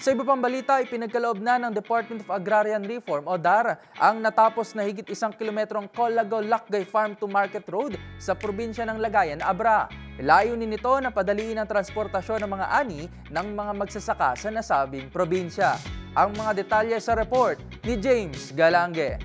Sa iba pang balita, ipinagkaloob na ng Department of Agrarian Reform o DAR ang natapos na higit 1 kilometrong Colago-Lacgay Farm to Market Road sa probinsya ng Lagayan, Abra. Layunin nito na padaliin ang transportasyon ng mga ani ng mga magsasaka sa nasabing probinsya. Ang mga detalye sa report ni James Galange.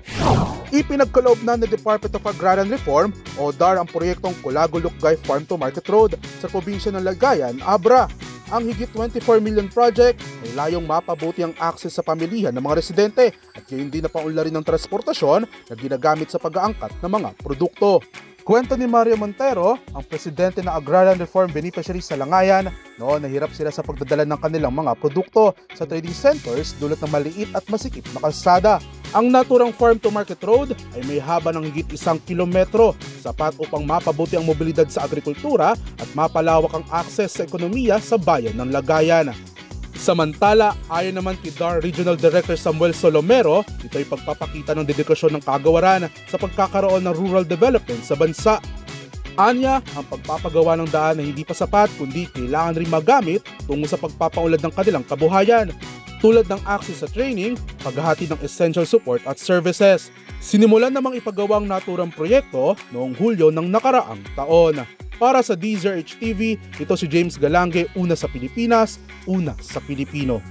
Ipinagkaloob na ng Department of Agrarian Reform o DAR ang proyektong Colago-Lacgay Farm to Market Road sa probinsya ng Lagayan, Abra. Ang higit 24 million project ay layong mapabuti ang access sa pamilihan ng mga residente at gayon din na paunlarin ng transportasyon na ginagamit sa pag-aangkat ng mga produkto. Kwento ni Mario Montero, ang presidente ng Agrarian Reform Beneficiaries sa Langayan, noon nahirap sila sa pagdadala ng kanilang mga produkto sa trading centers dulot ng maliit at masikip na kalsada. Ang naturang farm to market road ay may haba ng higit 1 kilometro, sapat upang mapabuti ang mobilidad sa agrikultura at mapalawak ang akses sa ekonomiya sa bayan ng Lagayan. Samantala, ayon naman kay DAR Regional Director Samuel Solomero, ito ay pagpapakita ng dedikasyon ng kagawaran sa pagkakaroon ng rural development sa bansa. Anya, ang pagpapagawa ng daan na hindi pa sapat kundi kailangan rin magamit tungo sa pagpapaunlad ng kanilang kabuhayan, tulad ng access sa training, paghahatid ng essential support at services. Sinimulan namang ipagawa ang naturang proyekto noong Hulyo ng nakaraang taon. Para sa DZRH TV, ito si James Galange, una sa Pilipinas, una sa Pilipino.